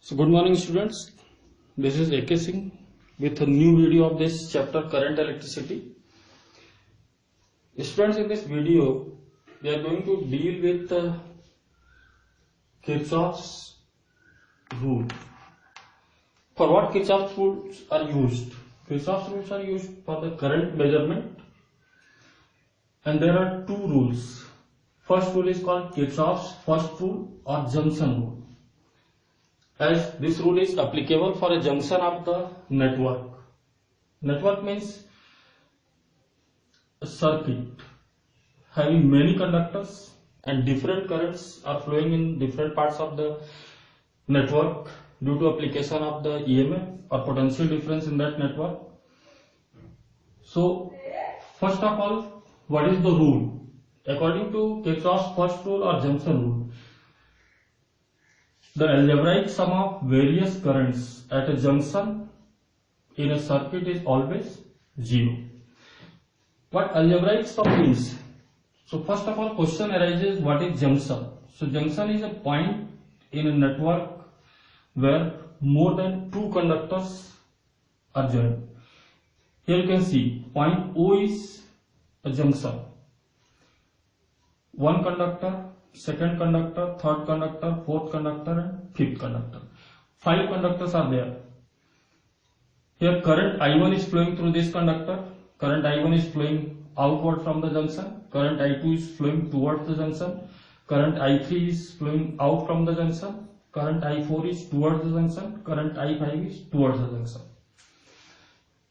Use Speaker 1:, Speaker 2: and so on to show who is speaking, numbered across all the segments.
Speaker 1: So good morning students, this is AK Singh with a new video of this chapter current electricity. Students, in this video we are going to deal with Kirchhoff's rule. For what Kirchhoff's rules are used? Kirchhoff's rules are used for the current measurement, and there are two rules. First rule is called Kirchhoff's first rule or junction rule, as this rule is applicable for a junction of the network. Network means a circuit having many conductors and different currents are flowing in different parts of the network due to application of the EMF or potential difference in that network. So first of all, what is the rule? According to Kirchhoff's first rule or junction rule, the algebraic sum of various currents at a junction in a circuit is always 0. What algebraic sum means? So first of all, question arises, what is junction? So junction is a point in a network where more than two conductors are joined. Here you can see point O is a junction. One conductor, second conductor, third conductor, fourth conductor and fifth conductor. 5 conductors are there. Here current I1 is flowing through this conductor. Current I1 is flowing outward from the junction. Current I2 is flowing towards the junction. Current I3 is flowing out from the junction. Current I4 is towards the junction. Current I5 is towards the junction.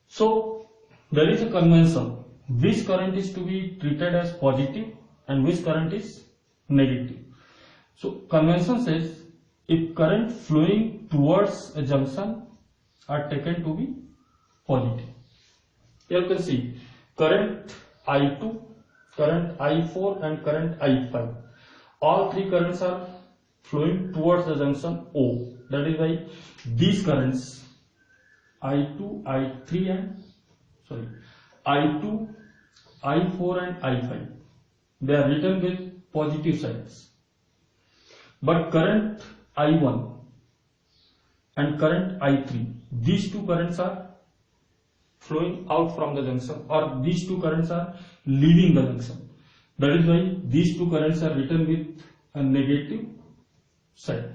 Speaker 1: So there is a convention. Which current is to be treated as positive and which current is negative. So convention says if current flowing towards a junction are taken to be positive. Here you can see current I2, current I4 and current I5. All three currents are flowing towards the junction O. That is why these currents I2, I3 and I2, I4 and I5, they are written with positive signs. But current I1 and current I3, these two currents are flowing out from the junction, or these two currents are leaving the junction. That is why these two currents are written with a negative sign.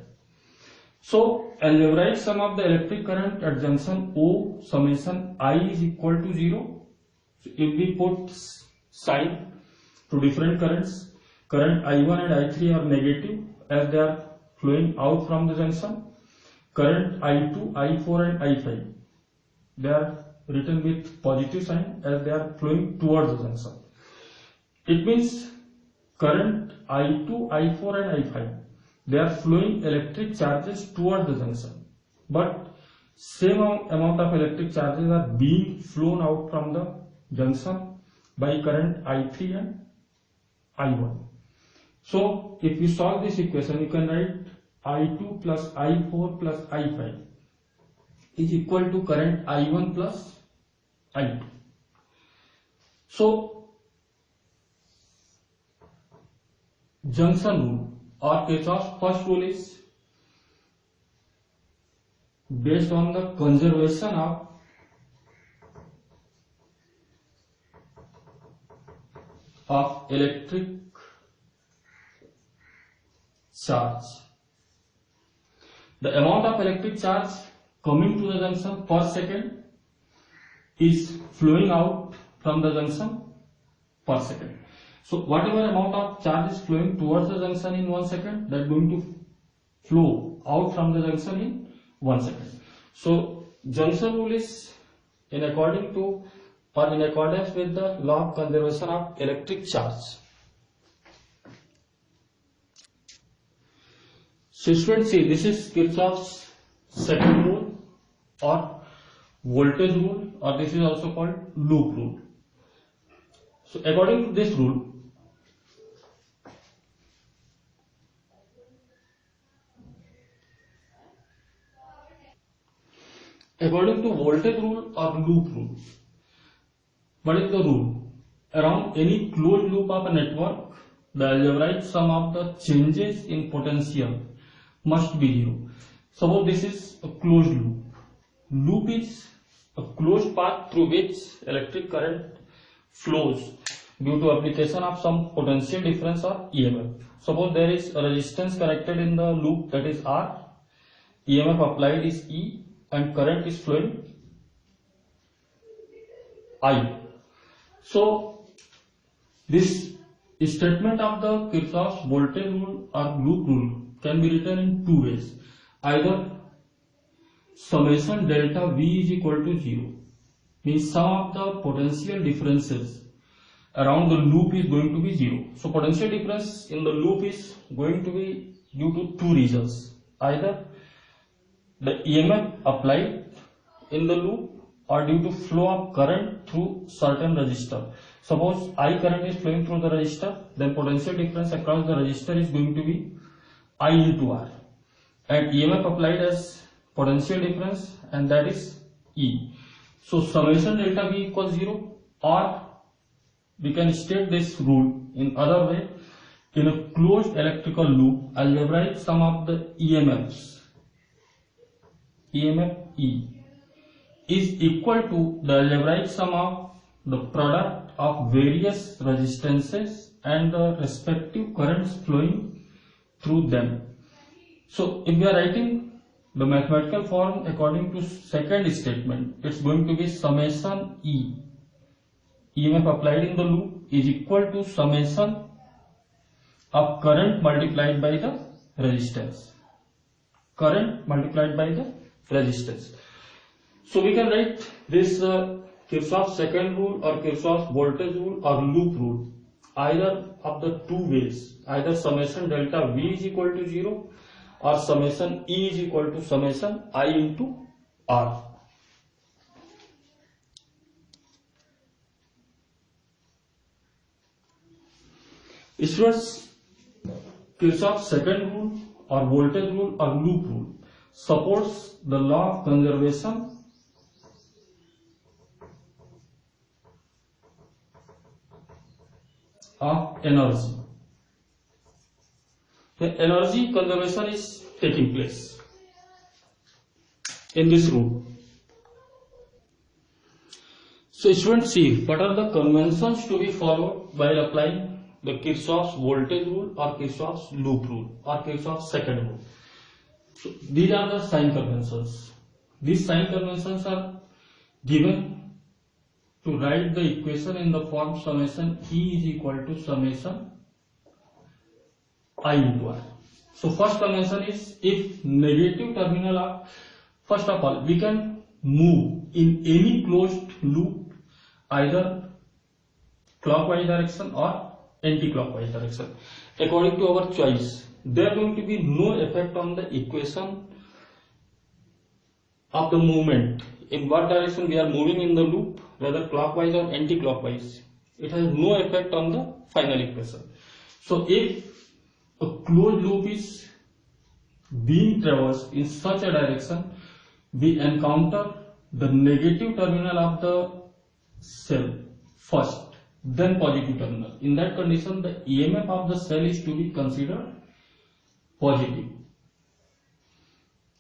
Speaker 1: So algebraic sum of the electric current at junction O summation I is equal to 0. So if we put sign to different currents, current I1 and I3 are negative as they are flowing out from the junction. Current I2, I4 and I5, they are written with positive sign as they are flowing towards the junction. It means current I2, I4 and I5, they are flowing electric charges towards the junction, but same amount of electric charges are being flown out from the junction by current I3 and I1. So if you solve this equation, you can write I2 plus I4 plus I5 is equal to current I1 plus I2. So junction rule or Kirchhoff's first rule is based on the conservation of electric charge. The amount of electric charge coming to the junction per second is flowing out from the junction per second. So whatever amount of charge is flowing towards the junction in 1 second, that is going to flow out from the junction in 1 second. So junction rule is in accordance with the law of conservation of electric charge. So students, see, this is Kirchhoff's second rule or voltage rule, or this is also called loop rule. So according to this rule, according to voltage rule or loop rule, what is the rule? Around any closed loop of a network, the algebraic sum of the changes in potential must be 0. Suppose this is a closed loop. Loop is a closed path through which electric current flows due to application of some potential difference or EMF. Suppose there is a resistance connected in the loop, that is R, EMF applied is E, and current is flowing I. So this statement of the Kirchhoff's voltage rule or loop rule can be written in two ways. Either summation delta V is equal to 0, means sum of the potential differences around the loop is going to be 0. So potential difference in the loop is going to be due to two reasons. Either the EMF applied in the loop or due to flow of current through certain resistor. Suppose I current is flowing through the resistor, then potential difference across the resistor is going to be I into R, and EMF applied as potential difference, and that is E. So summation delta V equals 0, or we can state this rule in other way. In a closed electrical loop, algebraic sum of the EMFs, EMF E, is equal to the algebraic sum of the product of various resistances and the respective currents flowing through them. So if we are writing the mathematical form according to second statement, it's going to be summation E, EMF applied in the loop, is equal to summation of current multiplied by the resistance. Current multiplied by the resistance. So we can write this Kirchhoff's second rule or Kirchhoff's voltage rule or loop rule either of the two ways. Either summation delta V is equal to 0 or summation E is equal to summation I into R. Students, Kirchhoff's second rule or voltage rule or loop rule supports the law of conservation of energy. The energy conservation is taking place in this rule. So students, see what are the conventions to be followed while applying the Kirchhoff's voltage rule or Kirchhoff's loop rule or Kirchhoff's second rule. So these are the sign conventions. These sign conventions are given to write the equation in the form summation E is equal to summation I into R. So first convention is, if negative terminal are, first of all we can move in any closed loop either clockwise direction or anti-clockwise direction according to our choice. There going to be no effect on the equation of the movement, in what direction we are moving in the loop, whether clockwise or anti-clockwise. It has no effect on the final equation. So if a closed loop is being traversed in such a direction, we encounter the negative terminal of the cell first, then positive terminal. In that condition, the EMF of the cell is to be considered positive,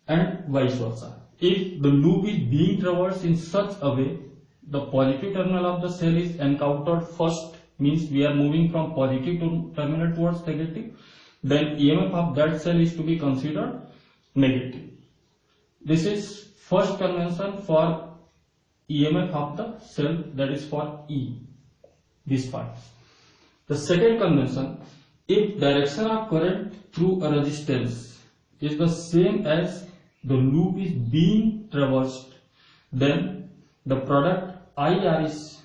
Speaker 1: and vice versa. If the loop is being traversed in such a way, the positive terminal of the cell is encountered first, means we are moving from positive terminal towards negative, then EMF of that cell is to be considered negative. This is first convention for EMF of the cell, that is for E, this part. The second convention, if direction of current through a resistance is the same as the loop is being traversed, then the product IR is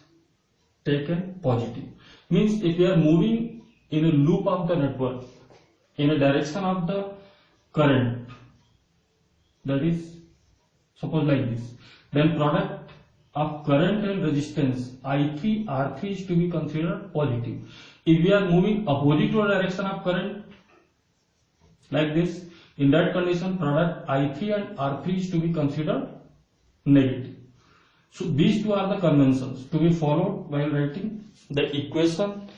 Speaker 1: taken positive. Means if we are moving in a loop of the network in a direction of the current, that is suppose like this, then product of current and resistance I3 R3 is to be considered positive. If we are moving opposite to the direction of current like this, in that condition product I3 and R3 is to be considered negative. So these two are the conventions to be followed while writing the equation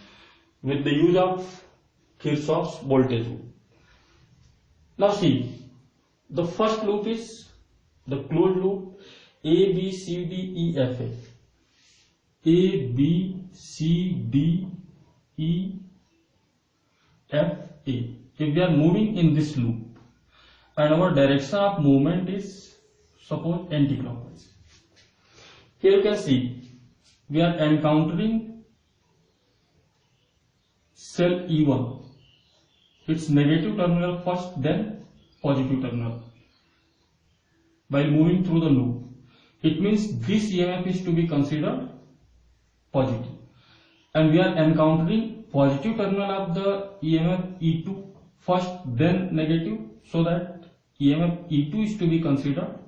Speaker 1: with the use of Kirchhoff's voltage rule. Now see, the first loop is the closed loop A, B, C, D, E, F, A. A, B, C, D, E, F, A. If we are moving in this loop and our direction of movement is suppose anti-clockwise. Here you can see we are encountering cell E1. Its negative terminal first, then positive terminal. While moving through the loop, it means this EMF is to be considered positive, and we are encountering positive terminal of the EMF E2 first, then negative, so that EMF E2 is to be considered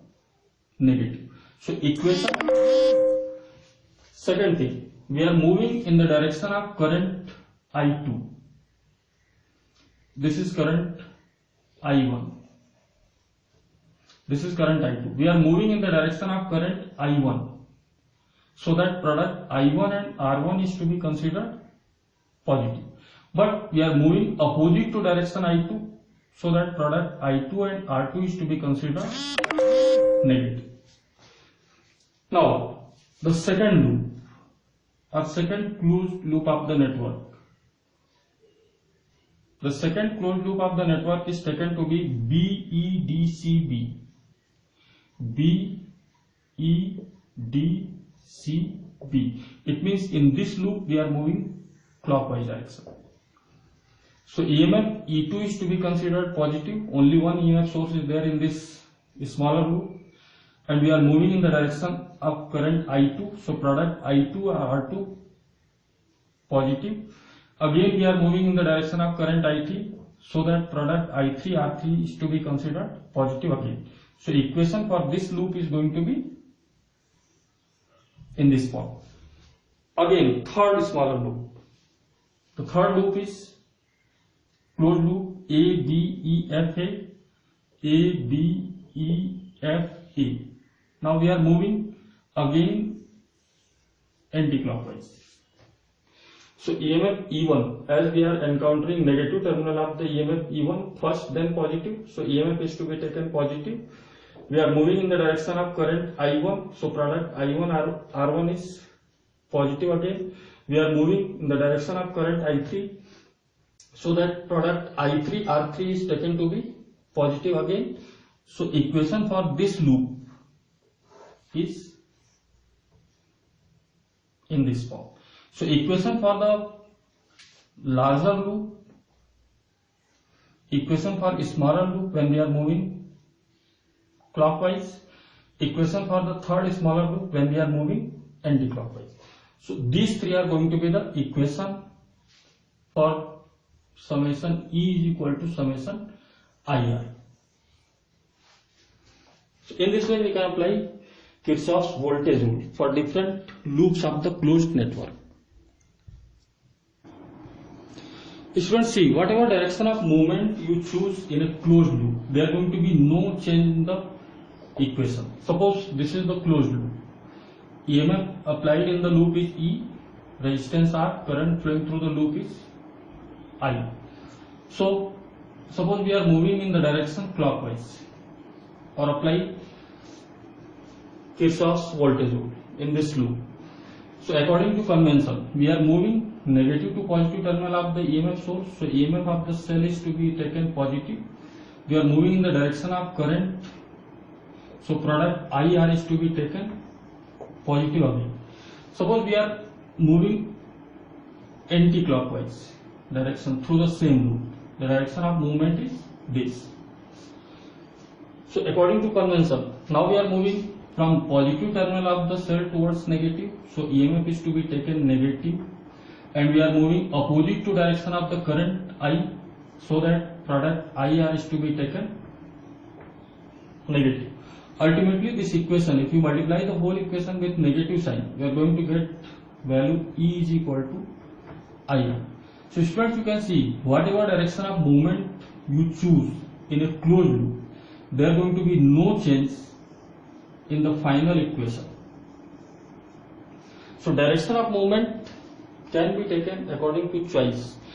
Speaker 1: negative. So equation. Second thing, we are moving in the direction of current I2. This is current I1. This is current I2. We are moving in the direction of current I1. So that product I1 and R1 is to be considered positive. But we are moving opposite to direction I2. So that product I2 and R2 is to be considered negative. Now, the second loop or second closed loop of the network. The second closed loop of the network is taken to be BEDCB. BEDCB. It means in this loop we are moving clockwise direction. So EMF E2 is to be considered positive. Only one EMF source is there in this smaller loop, and we are moving in the direction of current I2. So product I2 or R2 positive. Again we are moving in the direction of current I3, so that product I3 R3 is to be considered positive again. So equation for this loop is going to be in this form. Again, third smaller loop. The third loop is closed loop A, B, E, F, A. A, B, E, F, A. Now we are moving again anti-clockwise. So EMF E1, as we are encountering negative terminal of the EMF E1 first, then positive. So EMF is to be taken positive. We are moving in the direction of current I1. So product I1 R1 is positive again. We are moving in the direction of current I3. So that product I3 R3 is taken to be positive again. So equation for this loop is in this form. So equation for the larger loop, equation for smaller loop when we are moving clockwise, equation for the third smaller loop when we are moving anti-clockwise. So these three are going to be the equation for summation E is equal to summation IR. So in this way we can apply Kirchhoff's voltage rule for different loops of the closed network. Students, see, whatever direction of movement you choose in a closed loop, there are going to be no change in the equation. Suppose this is the closed loop. EMF applied in the loop is E, resistance R, current flowing through the loop is I. So suppose we are moving in the direction clockwise or apply Kirchhoff's voltage rule in this loop. So according to convention, we are moving negative to positive terminal of the EMF source. So EMF of the cell is to be taken positive. We are moving in the direction of current. So product IR is to be taken positive again. Suppose we are moving anti-clockwise direction through the same loop. The direction of movement is this. So according to convention, now we are moving from positive terminal of the cell towards negative. So EMF is to be taken negative, and we are moving opposite to direction of the current I, so that product IR is to be taken negative. Ultimately this equation, if you multiply the whole equation with negative sign, we are going to get value E is equal to IR. So students, you can see whatever direction of movement you choose in a closed loop, there are going to be no change in the final equation. So direction of movement can be taken according to choice.